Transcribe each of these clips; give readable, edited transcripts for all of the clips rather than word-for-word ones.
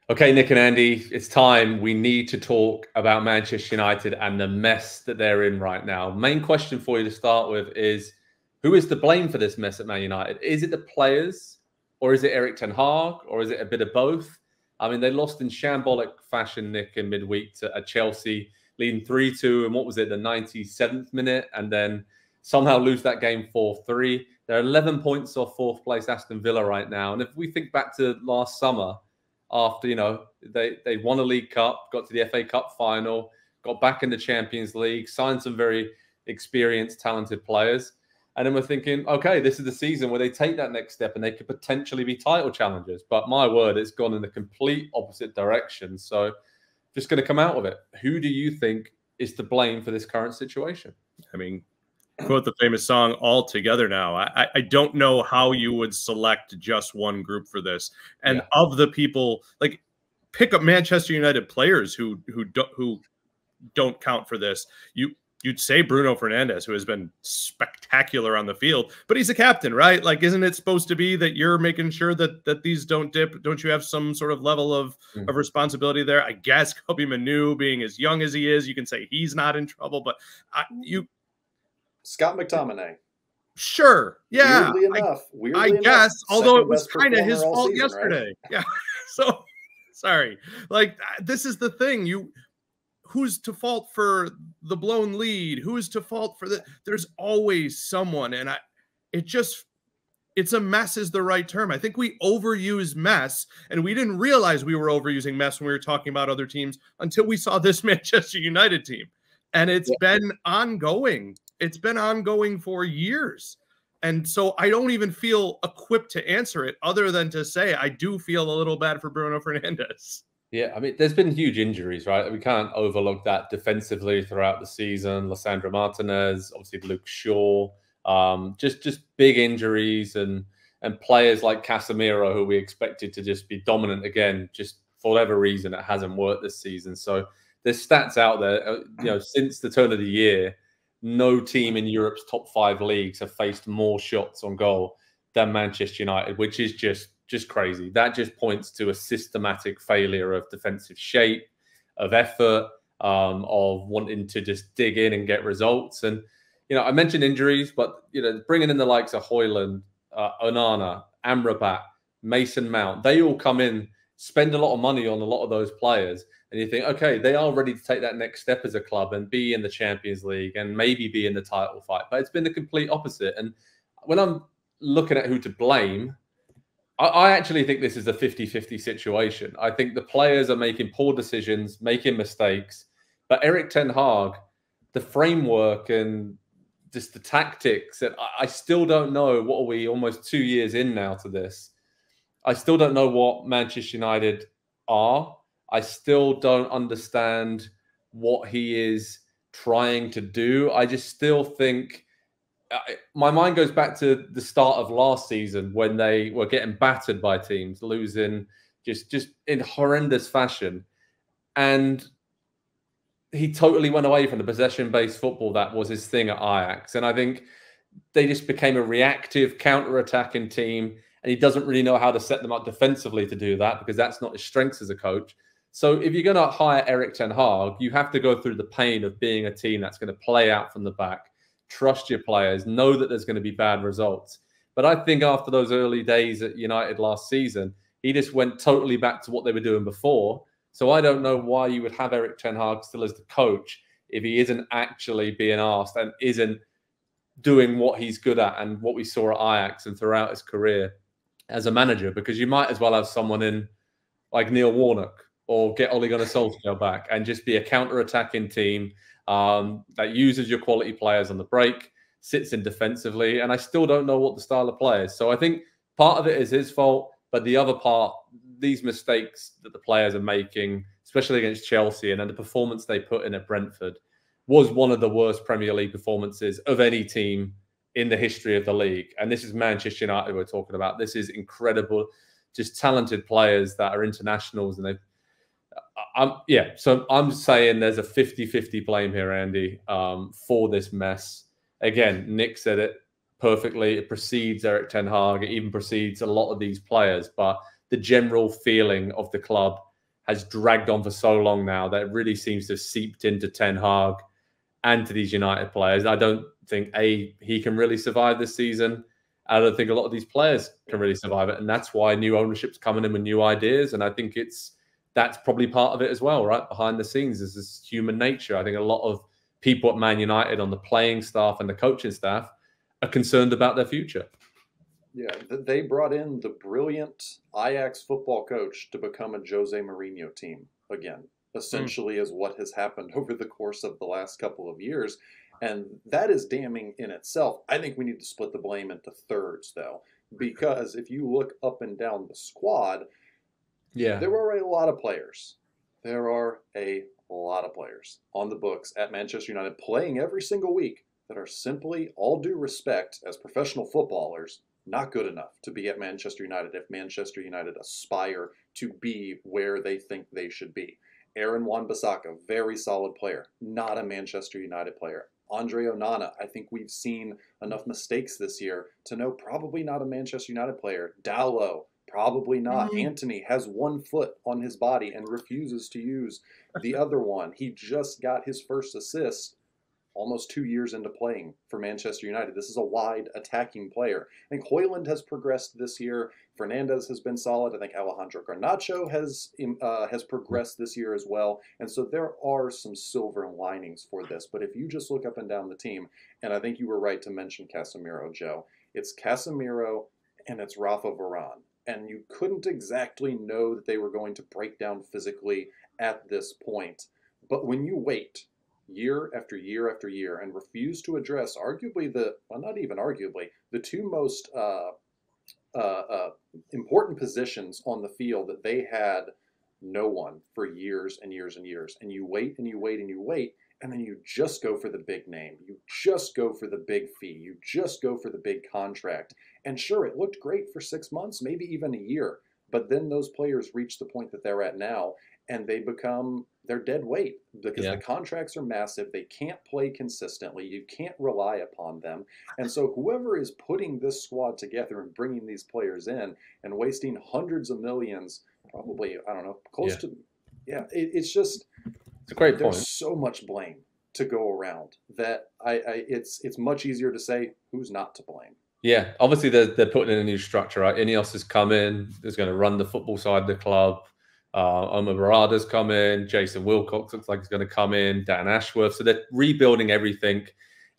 Okay, Nick and Andy, it's time. We need to talk about Manchester United and the mess that they're in right now. Main question for you to start with is, who is to blame for this mess at Man United? Is it the players, or is it Erik ten Hag, or is it a bit of both? I mean, they lost in shambolic fashion, Nick, in midweek to Chelsea, leading 3-2, and what was it, the 97th minute, and then somehow lose that game 4-3. They're 11 points off fourth place Aston Villa right now. And if we think back to last summer, after, they won a League Cup, got to the FA Cup final, got back in the Champions League, signed some very experienced, talented players. And then we're thinking, okay, this is the season where they take that next step and they could potentially be title challengers. But my word, it's gone in the complete opposite direction. So just going to come out of it. Who do you think is to blame for this current situation? I mean, quote the famous song, "All Together Now." I don't know how you would select just one group for this. And of the people, like, pick up Manchester United players who don't count for this. You'd say Bruno Fernandes, who has been spectacular on the field, but he's a captain, right? Like, isn't it supposed to be that you're making sure that these don't dip? Don't you have some sort of level of responsibility there? I guess Kobe Manu, being as young as he is, you can say he's not in trouble, but Scott McTominay. Sure. Yeah. Weirdly enough, I guess, although it was kind of his fault yesterday. Right? Yeah. So, sorry. Like, this is the thing. Who's to fault for the blown lead? Who's to fault for the... There's always someone. And it's a mess is the right term. I think we overuse mess, and we didn't realize we were overusing mess when we were talking about other teams until we saw this Manchester United team. And it's been ongoing. It's been ongoing for years. And so I don't even feel equipped to answer it other than to say I do feel a little bad for Bruno Fernandes. Yeah, I mean, there's been huge injuries, right? We can't overlook that defensively throughout the season. Lissandro Martinez, obviously Luke Shaw, just big injuries and players like Casemiro, who we expected to just be dominant again, just for whatever reason, it hasn't worked this season. So there's stats out there, since the turn of the year, no team in Europe's top 5 leagues have faced more shots on goal than Manchester United, which is just crazy. That just points to a systematic failure of defensive shape, of effort, of wanting to just dig in and get results. And, I mentioned injuries, but, bringing in the likes of Højlund, Onana, Amrabat, Mason Mount, they all come in, spend a lot of money on a lot of those players. And you think, okay, they are ready to take that next step as a club and be in the Champions League and maybe be in the title fight. But it's been the complete opposite. And when I'm looking at who to blame, I actually think this is a 50-50 situation. I think the players are making poor decisions, making mistakes. But Erik ten Hag, the framework and just the tactics, that I still don't know. What are we, almost 2 years in now to this? I still don't know what Manchester United are. I still don't understand what he is trying to do. I just still think my mind goes back to the start of last season when they were getting battered by teams, losing just in horrendous fashion. And he totally went away from the possession-based football that was his thing at Ajax. And I think they just became a reactive, counter-attacking team. And he doesn't really know how to set them up defensively to do that, because that's not his strengths as a coach. So if you're going to hire Erik ten Hag, you have to go through the pain of being a team that's going to play out from the back, trust your players, know that there's going to be bad results. But I think after those early days at United last season, he just went totally back to what they were doing before. So I don't know why you would have Erik ten Hag still as the coach if he isn't actually being asked and isn't doing what he's good at and what we saw at Ajax and throughout his career as a manager. Because you might as well have someone in like Neil Warnock, or get Ole Gunnar Solskjaer back and just be a counter-attacking team that uses your quality players on the break, sits in defensively. And I still don't know what the style of play is. So I think part of it is his fault, but the other part, these mistakes that the players are making, especially against Chelsea, and then the performance they put in at Brentford, was one of the worst Premier League performances of any team in the history of the league. And this is Manchester United we're talking about. This is incredible, just talented players that are internationals, and they've so I'm saying there's a 50-50 blame here, Andy, for this mess. Again, Nick said it perfectly. It precedes Erik ten Hag. It even precedes a lot of these players. But the general feeling of the club has dragged on for so long now that it really seems to have seeped into Ten Hag and to these United players. I don't think he can really survive this season. I don't think a lot of these players can really survive it, and that's why new ownership's coming in with new ideas. And I think that's probably part of it as well, right? Behind the scenes is this human nature. I think a lot of people at Man United on the playing staff and the coaching staff are concerned about their future. Yeah, they brought in the brilliant Ajax football coach to become a Jose Mourinho team again, essentially is what has happened over the course of the last couple of years. And that is damning in itself. I think we need to split the blame into thirds, though, because if you look up and down the squad, there are a lot of players. There are a lot of players on the books at Manchester United playing every single week that are simply, all due respect, as professional footballers, not good enough to be at Manchester United if Manchester United aspire to be where they think they should be. Aaron Wan-Bissaka, very solid player, not a Manchester United player. Andre Onana, I think we've seen enough mistakes this year to know probably not a Manchester United player. Dalot, probably not. Antony has one foot on his body and refuses to use the other one. He just got his first assist almost 2 years into playing for Manchester United. This is a wide attacking player. I think Højlund has progressed this year. Fernandes has been solid. I think Alejandro Garnacho has progressed this year as well. And so there are some silver linings for this. But if you just look up and down the team, and I think you were right to mention Casemiro, Joe, it's Casemiro and it's Rafa Varane. And you couldn't exactly know that they were going to break down physically at this point. But when you wait year after year after year and refuse to address arguably not even arguably, the two most important positions on the field that they had no one for years and years and years. And you wait and you wait and you wait, and then you just go for the big name. You just go for the big fee. You just go for the big contract. And sure, it looked great for 6 months, maybe even a year. But then those players reach the point that they're at now, and they're dead weight because the contracts are massive. They can't play consistently. You can't rely upon them. And so whoever is putting this squad together and bringing these players in and wasting hundreds of millions, probably, I don't know, close to, it's just, it's a great point. There's so much blame to go around that it's much easier to say who's not to blame. Yeah, obviously they're putting in a new structure, right? Ineos has come in, is going to run the football side of the club. Omar Barada's come in. Jason Wilcox looks like he's going to come in. Dan Ashworth. So they're rebuilding everything.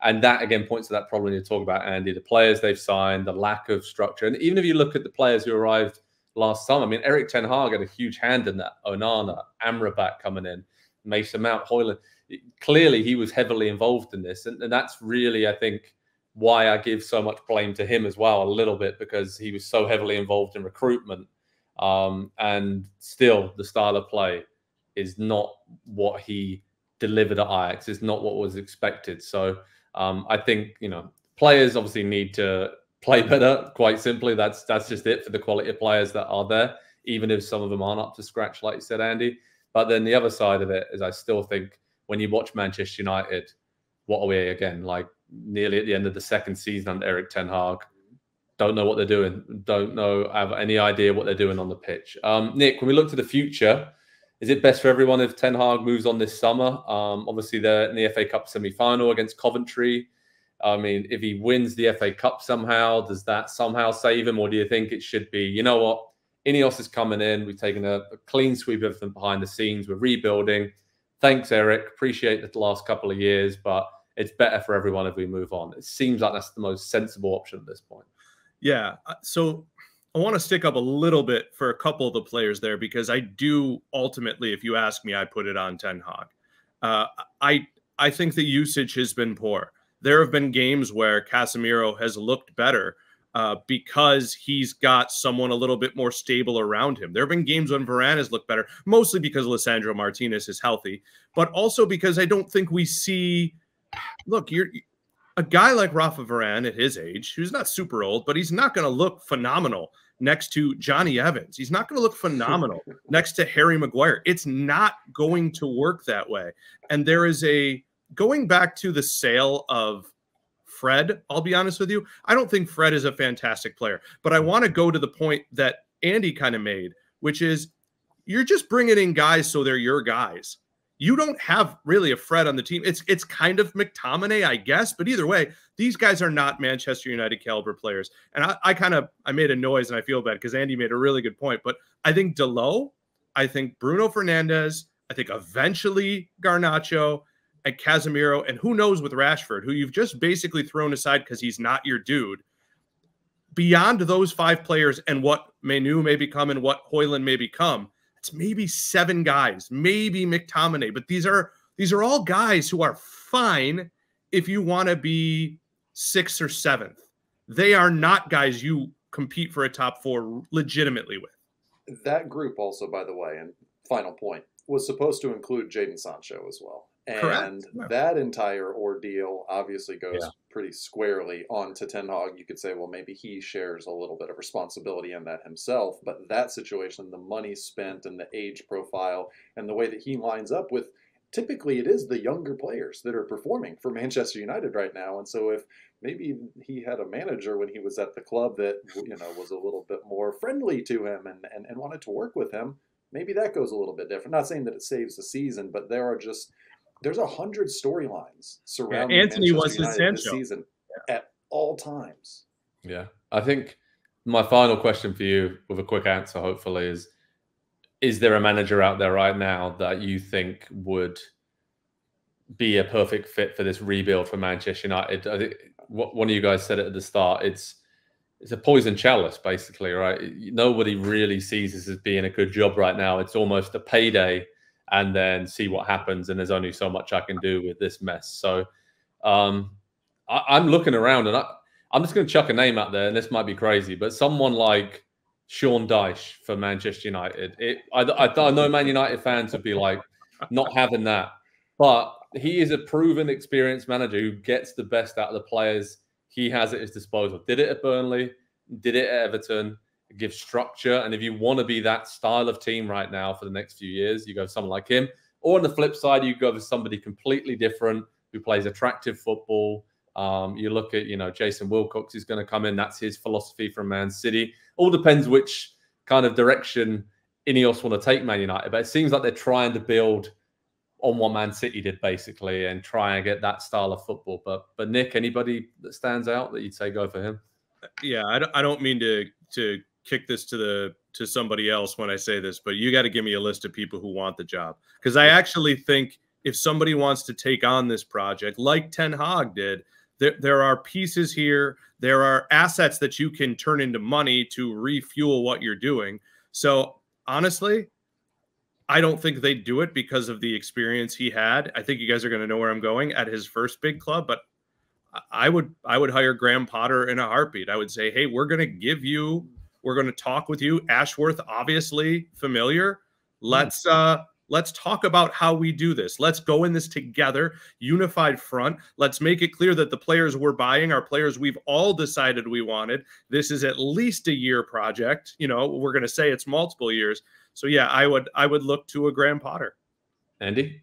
And that, again, points to that problem you talk about, Andy. The players they've signed, the lack of structure. And even if you look at the players who arrived last summer, I mean, Erik Ten Hag had a huge hand in that. Onana, Amrabat coming in, Mason Mount, Højlund. Clearly, he was heavily involved in this. And that's really, I think, why I give so much blame to him as well, a little bit, because he was so heavily involved in recruitment. And still, the style of play is not what he delivered at Ajax. It's not what was expected. So I think, players obviously need to play better, quite simply. That's just it for the quality of players that are there, even if some of them aren't up to scratch, like you said, Andy. But then the other side of it is I still think when you watch Manchester United, what are we, again, like nearly at the end of the second season under Erik Ten Hag? Don't know what they're doing. Don't have any idea what they're doing on the pitch. Nick, when we look to the future, is it best for everyone if Ten Hag moves on this summer? Obviously, they're in the FA Cup semi-final against Coventry. I mean, if he wins the FA Cup somehow, does that somehow save him? Or do you think it should be, you know what, Ineos is coming in. We've taken a clean sweep of them behind the scenes. We're rebuilding. Thanks, Erik. Appreciate the last couple of years, but it's better for everyone if we move on. It seems like that's the most sensible option at this point. Yeah. So I want to stick up a little bit for a couple of the players there, because I do ultimately, if you ask me, I put it on Ten Hag. I think the usage has been poor. There have been games where Casemiro has looked better because he's got someone a little bit more stable around him. There have been games when Varane has looked better, mostly because Lisandro Martinez is healthy, but also because I don't think we see, look, you're a guy like Rafa Varane at his age, who's not super old, but he's not going to look phenomenal next to Johnny Evans. He's not going to look phenomenal next to Harry Maguire. It's not going to work that way. And there is going back to the sale of Fred, I'll be honest with you, I don't think Fred is a fantastic player, but I want to go to the point that Andy kind of made, which is you're just bringing in guys so they're your guys. You don't have really a Fred on the team. It's kind of McTominay, I guess, but either way, these guys are not Manchester United caliber players. And I made a noise and I feel bad because Andy made a really good point. But I think Delo, I think Bruno Fernandes, I think eventually Garnacho and Casemiro, and who knows with Rashford, who you've just basically thrown aside because he's not your dude. Beyond those 5 players and what Menu may become and what Højlund may become, it's maybe 7 guys, maybe McTominay, but these are all guys who are fine if you want to be 6th or 7th. They are not guys you compete for a top 4 legitimately with. That group also, by the way, and final point, was supposed to include Jadon Sancho as well. And that entire ordeal obviously goes pretty squarely onto Ten Hag. You could say, well, maybe he shares a little bit of responsibility in that himself. But that situation, the money spent and the age profile and the way that he lines up with, typically it is the younger players that are performing for Manchester United right now. And so if maybe he had a manager when he was at the club that, you know, was a little bit more friendly to him and wanted to work with him, maybe that goes a little bit different. Not saying that it saves the season, but there's 100 storylines surrounding Anthony Manchester was United this season at all times. Yeah. I think my final question for you, with a quick answer, hopefully, is there a manager out there right now that you think would be a perfect fit for this rebuild for Manchester United? I think one of you guys said it at the start. It's a poison chalice, basically, right? Nobody really sees this as being a good job right now. It's almost a payday and then see what happens. And there's only so much I can do with this mess. So I'm looking around, and I'm just going to chuck a name out there, and this might be crazy, but someone like Sean Dyche for Manchester United. I know Man United fans would be like, not having that. But he is a proven, experienced manager who gets the best out of the players he has at his disposal. Did it at Burnley, did it at Everton. It gives structure. And if you want to be that style of team right now for the next few years, you go with someone like him. Or on the flip side, you go with somebody completely different who plays attractive football. You look at, Jason Wilcox is going to come in. That's his philosophy from Man City. All depends which kind of direction Ineos want to take Man United. But it seems like they're trying to build on what Man City did, basically, and try and get that style of football. But Nick, anybody that stands out that you'd say go for him? Yeah, I don't mean to kick this to somebody else when I say this, but you got to give me a list of people who want the job. Because I actually think if somebody wants to take on this project, like Ten Hag did, there are pieces here. There are assets that you can turn into money to refuel what you're doing. So honestly, I don't think they'd do it because of the experience he had. I think you guys are going to know where I'm going at his first big club, but I would hire Graham Potter in a heartbeat. I would say, hey, we're going to talk with you. Ashworth, obviously familiar. Let's talk about how we do this. Let's go in this together, unified front. Let's make it clear that the players we're buying are players we've all decided we wanted. This is at least a year project. We're going to say it's multiple years. So yeah, I would look to a Graham Potter. Andy?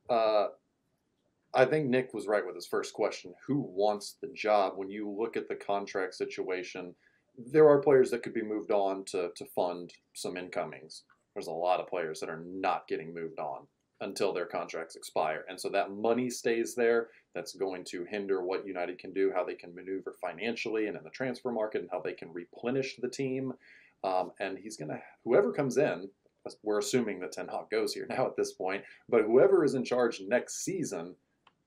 I think Nick was right with his first question. Who wants the job? When you look at the contract situation, there are players that could be moved on to fund some incomings. There's a lot of players that are not getting moved on until their contracts expire. And so that money stays there. That's going to hinder what United can do, how they can maneuver financially and in the transfer market, and how they can replenish the team. And whoever comes in, we're assuming that Ten Hag goes here now at this point, but whoever is in charge next season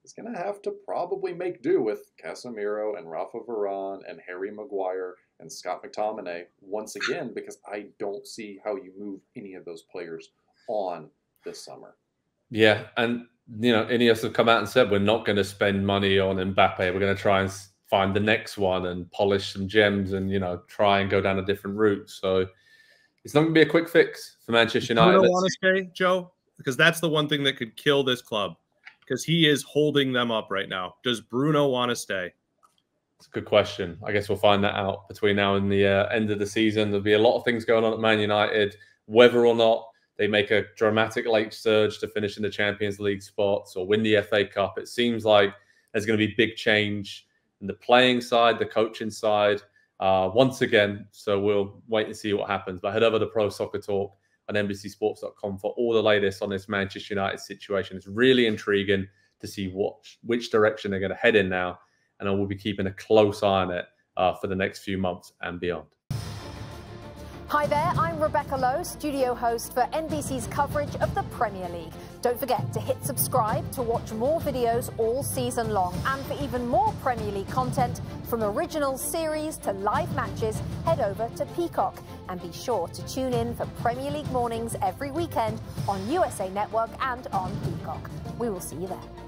is going to have to probably make do with Casemiro and Rafa Varane and Harry Maguire and Scott McTominay once again, because I don't see how you move any of those players on this summer. Yeah, and Ineos have come out and said we're not going to spend money on Mbappe. We're going to try and find the next one and polish some gems and try and go down a different route. So it's not going to be a quick fix for Manchester United. Bruno want to stay, Joe? Because that's the one thing that could kill this club, because he is holding them up right now. Does Bruno want to stay? It's a good question. I guess we'll find that out between now and the end of the season. There'll be a lot of things going on at Man United, whether or not they make a dramatic late surge to finish in the Champions League spots or win the FA Cup. It seems like there's going to be big change in the playing side, the coaching side, once again. So we'll wait and see what happens. But head over to Pro Soccer Talk on NBCSports.com for all the latest on this Manchester United situation. It's really intriguing to see which direction they're going to head in now, and I will be keeping a close eye on it for the next few months and beyond. Hi there, I'm Rebecca Lowe, studio host for NBC's coverage of the Premier League. Don't forget to hit subscribe to watch more videos all season long. And for even more Premier League content, from original series to live matches, head over to Peacock. And be sure to tune in for Premier League mornings every weekend on USA Network and on Peacock. We will see you there.